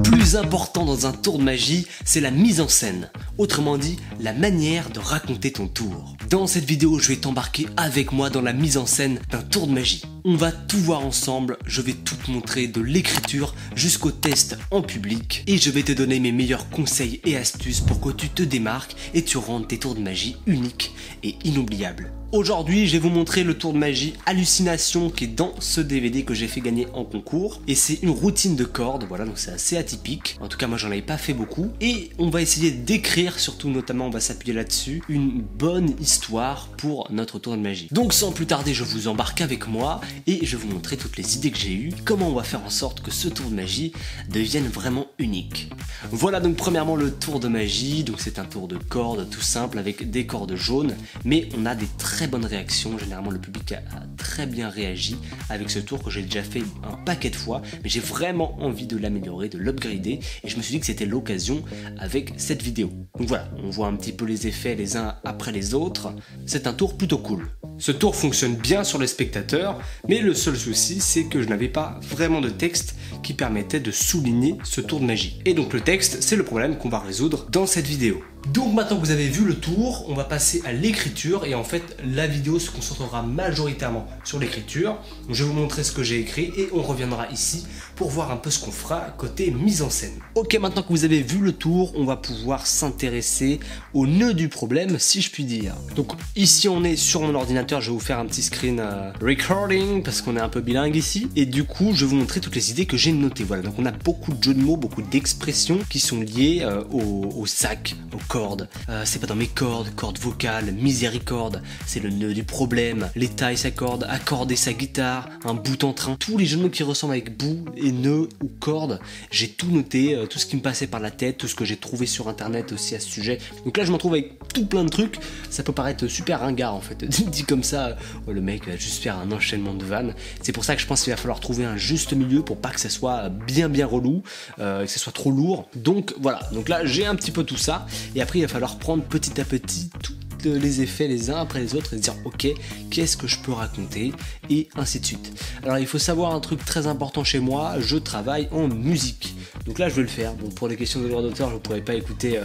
plus important dans un tour de magie, c'est la mise en scène. Autrement dit, la manière de raconter ton tour. Dans cette vidéo, je vais t'embarquer avec moi dans la mise en scène d'un tour de magie. On va tout voir ensemble, je vais tout te montrer de l'écriture jusqu'au test en public et je vais te donner mes meilleurs conseils et astuces pour que tu te démarques et tu rendes tes tours de magie uniques et inoubliables. Aujourd'hui, je vais vous montrer le tour de magie Hallucination qui est dans ce DVD que j'ai fait gagner en concours. Et c'est une routine de cordes, voilà, donc c'est assez atypique. En tout cas, moi j'en avais pas fait beaucoup. Et on va essayer d'écrire, surtout notamment on va s'appuyer là-dessus, une bonne histoire pour notre tour de magie. Donc sans plus tarder, je vous embarque avec moi et je vais vous montrer toutes les idées que j'ai eues, comment on va faire en sorte que ce tour de magie devienne vraiment unique. Voilà donc premièrement le tour de magie, donc c'est un tour de cordes tout simple avec des cordes jaunes, mais on a des très bonnes réactions, généralement le public a très bien réagi avec ce tour que j'ai déjà fait un paquet de fois, mais j'ai vraiment envie de l'améliorer, de l'upgrader et je me suis dit que c'était l'occasion avec cette vidéo. Donc voilà, on voit un petit peu les effets les uns après les autres, c'est un tour plutôt cool. Ce tour fonctionne bien sur les spectateurs, mais le seul souci c'est que je n'avais pas vraiment de texte qui permettait de souligner ce tour de magie. Et donc le texte, c'est le problème qu'on va résoudre dans cette vidéo. Donc maintenant que vous avez vu le tour, on va passer à l'écriture et en fait la vidéo se concentrera majoritairement sur l'écriture. Je vais vous montrer ce que j'ai écrit et on reviendra ici pour voir un peu ce qu'on fera côté mise en scène. Ok, maintenant que vous avez vu le tour, on va pouvoir s'intéresser au nœud du problème si je puis dire. Donc ici on est sur mon ordinateur, je vais vous faire un petit screen recording parce qu'on est un peu bilingue ici et du coup je vais vous montrer toutes les idées que j'ai notées. Voilà, donc on a beaucoup de jeux de mots, beaucoup d'expressions qui sont liées au sac, aux cordes. C'est pas dans mes cordes vocales, miséricorde, c'est le nœud du problème, l'état et sa corde, accorder sa guitare, un bout en train, tous les jeux de mots qui ressemblent avec bout et nœud ou corde, j'ai tout noté, tout ce qui me passait par la tête, tout ce que j'ai trouvé sur internet aussi à ce sujet. Donc là je me retrouve avec tout plein de trucs, ça peut paraître super ringard en fait, dit comme ça, le mec va juste faire un enchaînement de vannes. C'est pour ça que je pense qu'il va falloir trouver un juste milieu pour pas que ça soit bien relou, que ça soit trop lourd. Donc voilà, donc là j'ai un petit peu tout ça. Et après il va falloir prendre petit à petit tous les effets les uns après les autres et se dire ok, qu'est-ce que je peux raconter et ainsi de suite. Alors il faut savoir un truc très important chez moi, je travaille en musique. Donc là je vais le faire. Bon, pour les questions de droit d'auteur je ne pourrais pas écouter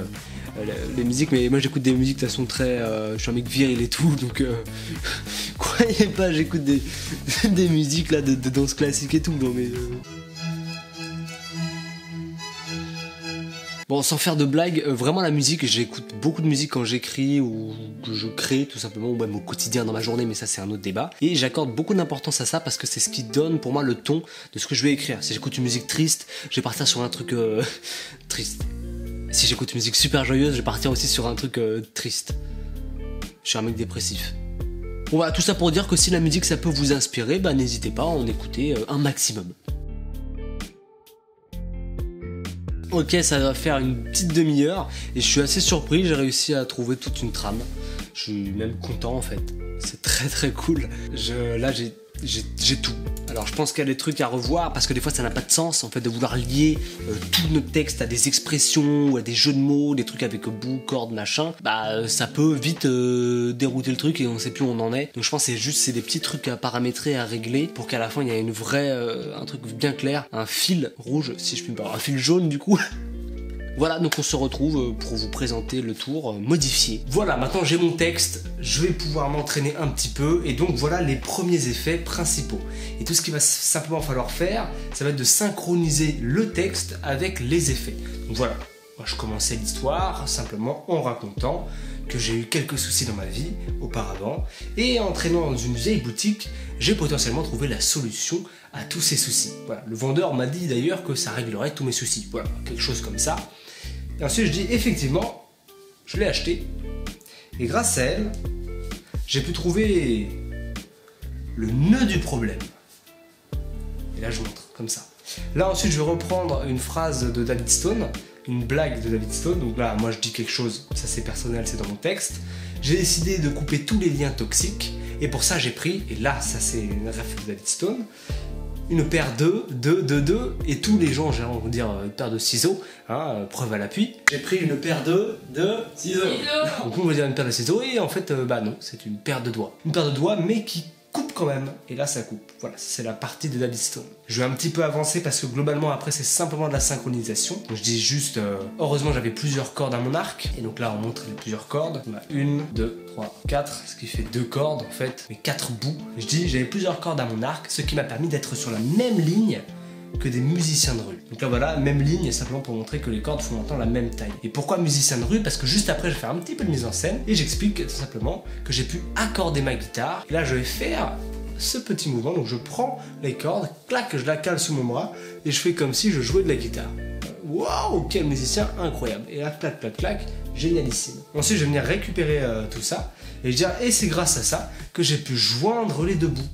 les musiques, mais moi j'écoute des musiques de façon très... je suis un mec viril et tout, donc croyez pas, j'écoute des musiques là de danse classique et tout, non mais... Bon, sans faire de blague, vraiment la musique, j'écoute beaucoup de musique quand j'écris ou que je crée tout simplement, ou même au quotidien dans ma journée, mais ça c'est un autre débat. Et j'accorde beaucoup d'importance à ça parce que c'est ce qui donne pour moi le ton de ce que je vais écrire. Si j'écoute une musique triste, je vais partir sur un truc triste. Si j'écoute une musique super joyeuse, je vais partir aussi sur un truc triste. Je suis un mec dépressif. Bon voilà, tout ça pour dire que si la musique ça peut vous inspirer, bah n'hésitez pas à en écouter un maximum. Ok, ça va faire une petite demi-heure et je suis assez surpris, j'ai réussi à trouver toute une trame. Je suis même content en fait, c'est très cool. Là j'ai tout. Alors je pense qu'il y a des trucs à revoir parce que des fois ça n'a pas de sens en fait de vouloir lier tout notre texte à des expressions ou à des jeux de mots, des trucs avec bout, corde, machin. Bah ça peut vite dérouter le truc et on sait plus où on en est. Donc je pense que c'est des petits trucs à paramétrer, à régler pour qu'à la fin il y ait une vraie, un truc bien clair, un fil rouge si je puis me parler, un fil jaune du coup. Voilà, donc on se retrouve pour vous présenter le tour modifié. Voilà, maintenant j'ai mon texte, je vais pouvoir m'entraîner un petit peu et donc voilà les premiers effets principaux. Et tout ce qu'il va simplement falloir faire, ça va être de synchroniser le texte avec les effets. Donc voilà, moi je commençais l'histoire simplement en racontant que j'ai eu quelques soucis dans ma vie auparavant et en traînant dans une vieille boutique, j'ai potentiellement trouvé la solution à tous ces soucis. Voilà, le vendeur m'a dit d'ailleurs que ça réglerait tous mes soucis. Voilà, quelque chose comme ça. Et ensuite je dis effectivement, je l'ai acheté et grâce à elle, j'ai pu trouver le nœud du problème. Et là je montre comme ça. Là ensuite je vais reprendre une phrase de David Stone, une blague de David Stone. Donc là moi je dis quelque chose, ça c'est personnel, c'est dans mon texte. J'ai décidé de couper tous les liens toxiques et pour ça j'ai pris, et là ça c'est une ref de David Stone, une paire de et tous les gens, j'ai envie de dire une paire de ciseaux, hein, preuve à l'appui. J'ai pris une paire de ciseaux. Donc on va dire une paire de ciseaux et en fait, bah non, c'est une paire de doigts. Une paire de doigts mais qui coupe quand même. Et là ça coupe. Voilà, c'est la partie de Daddy Stone. Je vais un petit peu avancer parce que globalement après c'est simplement de la synchronisation. Donc, je dis juste, heureusement j'avais plusieurs cordes à mon arc. Et donc là on montre les plusieurs cordes. On a 1, 2, 3, 4, ce qui fait 2 cordes en fait, mais 4 bouts. Je dis j'avais plusieurs cordes à mon arc, ce qui m'a permis d'être sur la même ligne que des musiciens de rue. Donc là voilà, même ligne, simplement pour montrer que les cordes font longtemps la même taille. Et pourquoi musicien de rue? Parce que juste après je vais faire un petit peu de mise en scène et j'explique tout simplement que j'ai pu accorder ma guitare. Et là je vais faire ce petit mouvement, donc je prends les cordes, clac, je la cale sous mon bras et je fais comme si je jouais de la guitare. Waouh, quel musicien incroyable. Et là, clac, clac, clac, génialissime. Ensuite je vais venir récupérer tout ça et je dire, et c'est grâce à ça que j'ai pu joindre les deux bouts.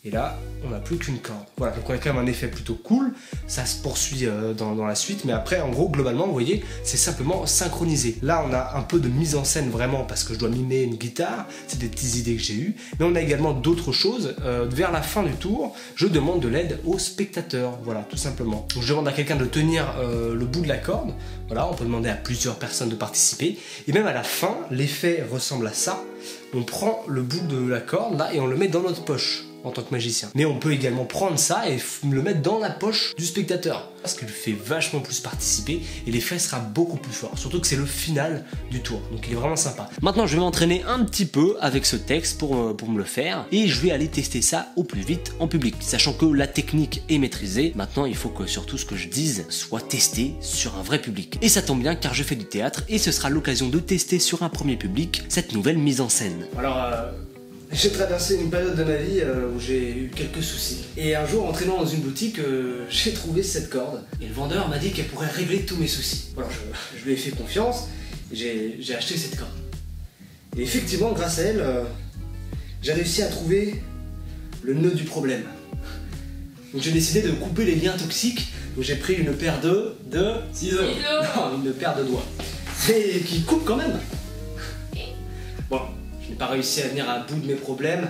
Et là, on n'a plus qu'une corde. Voilà, donc on a quand même un effet plutôt cool. Ça se poursuit dans la suite. Mais après, en gros, globalement, vous voyez, c'est simplement synchronisé. Là, on a un peu de mise en scène vraiment parce que je dois mimer une guitare. C'est des petites idées que j'ai eues. Mais on a également d'autres choses. Vers la fin du tour, je demande de l'aide aux spectateurs. Voilà, tout simplement. Donc, je demande à quelqu'un de tenir le bout de la corde. Voilà, on peut demander à plusieurs personnes de participer. Et même à la fin, l'effet ressemble à ça. On prend le bout de la corde, là, et on le met dans notre poche. En tant que magicien. Mais on peut également prendre ça et le mettre dans la poche du spectateur. Parce qu'il fait vachement plus participer et l'effet sera beaucoup plus fort. Surtout que c'est le final du tour. Donc il est vraiment sympa. Maintenant je vais m'entraîner un petit peu avec ce texte pour me le faire. Et je vais aller tester ça au plus vite en public. Sachant que la technique est maîtrisée. Maintenant il faut que surtout ce que je dise soit testé sur un vrai public. Et ça tombe bien car je fais du théâtre et ce sera l'occasion de tester sur un premier public cette nouvelle mise en scène. Alors j'ai traversé une période de ma vie où j'ai eu quelques soucis. Et un jour, en traînant dans une boutique, j'ai trouvé cette corde. Et le vendeur m'a dit qu'elle pourrait régler tous mes soucis. Alors je lui ai fait confiance et j'ai acheté cette corde. Et effectivement, grâce à elle, j'ai réussi à trouver le nœud du problème. Donc j'ai décidé de couper les liens toxiques. Donc j'ai pris une paire de ciseaux. Non, une paire de doigts. Et qui coupe quand même. Bon. Je n'ai pas réussi à venir à bout de mes problèmes,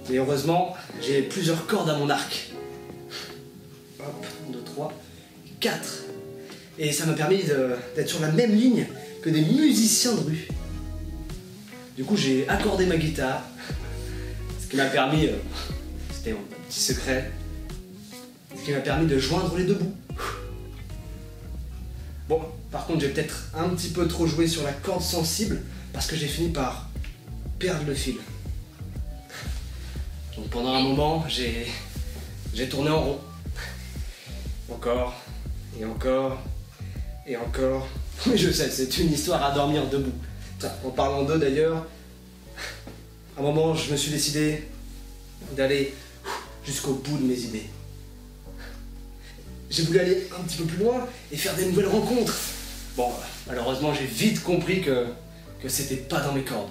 mais heureusement, j'ai plusieurs cordes à mon arc. Hop, 1, 2, 3, 4. Et ça m'a permis d'être sur la même ligne que des musiciens de rue. Du coup, j'ai accordé ma guitare, ce qui m'a permis, c'était mon petit secret, ce qui m'a permis de joindre les deux bouts. Bon, par contre, j'ai peut-être un petit peu trop joué sur la corde sensible, parce que j'ai fini par perdre le fil. Donc pendant un moment, j'ai tourné en rond. Encore, et encore, et encore. Mais je sais, c'est une histoire à dormir debout. En parlant d'eux d'ailleurs, à un moment, je me suis décidé d'aller jusqu'au bout de mes idées. J'ai voulu aller un petit peu plus loin et faire des nouvelles rencontres. Bon, malheureusement, j'ai vite compris que c'était pas dans mes cordes.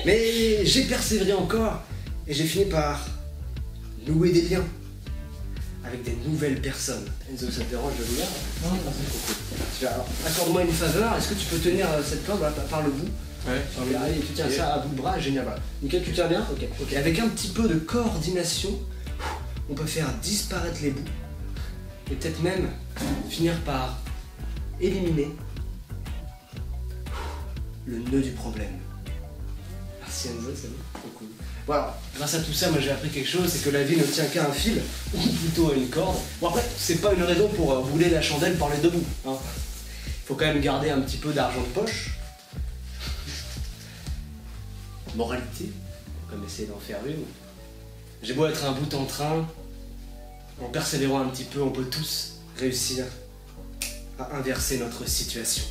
Mais j'ai persévéré encore et j'ai fini par nouer des liens avec des nouvelles personnes. Enzo, ça te dérange de venir? Non, c'est cool. Alors, accorde-moi une faveur, est-ce que tu peux tenir cette corde là, par le bout? Ouais. Allez, tu tiens ça à bout de bras, génial. Voilà. Nickel, tu tiens bien? Ok. Avec un petit peu de coordination, on peut faire disparaître les bouts et peut-être même finir par éliminer le nœud du problème. Merci Enzo, c'est cool. Voilà, grâce à tout ça, moi j'ai appris quelque chose, c'est que la vie ne tient qu'à un fil, ou plutôt à une corde. Bon après, c'est pas une raison pour rouler la chandelle par les deux bouts. Hein. Faut quand même garder un petit peu d'argent de poche. Moralité, on va même essayer d'en faire une. J'ai beau être un bout en train, en persévérant un petit peu, on peut tous réussir à inverser notre situation.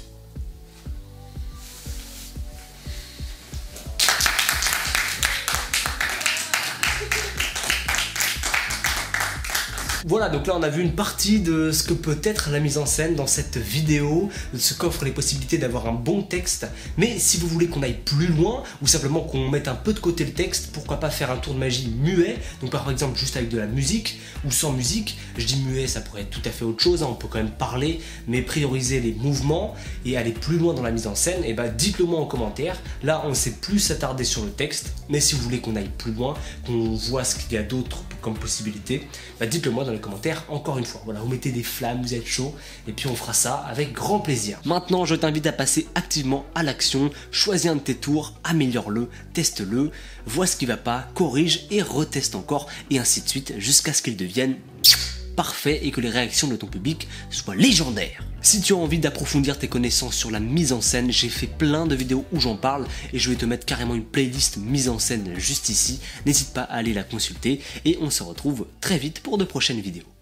Voilà, donc là on a vu une partie de ce que peut être la mise en scène dans cette vidéo, de ce qu'offre les possibilités d'avoir un bon texte. Mais si vous voulez qu'on aille plus loin, ou simplement qu'on mette un peu de côté le texte, pourquoi pas faire un tour de magie muet, donc par exemple juste avec de la musique, ou sans musique. Je dis muet, ça pourrait être tout à fait autre chose, hein, on peut quand même parler, mais prioriser les mouvements et aller plus loin dans la mise en scène, et bah dites-le moi en commentaire. Là on ne sait plus s'attarder sur le texte, mais si vous voulez qu'on aille plus loin, qu'on voit ce qu'il y a d'autre comme possibilité, bah dites-le moi dans les les commentaires encore une fois. Voilà, vous mettez des flammes, vous êtes chaud, et puis on fera ça avec grand plaisir. Maintenant, je t'invite à passer activement à l'action, choisis un de tes tours, améliore-le, teste-le, vois ce qui va pas, corrige et reteste encore, et ainsi de suite, jusqu'à ce qu'il devienne parfait et que les réactions de ton public soient légendaires. Si tu as envie d'approfondir tes connaissances sur la mise en scène, j'ai fait plein de vidéos où j'en parle et je vais te mettre carrément une playlist mise en scène juste ici. N'hésite pas à aller la consulter et on se retrouve très vite pour de prochaines vidéos.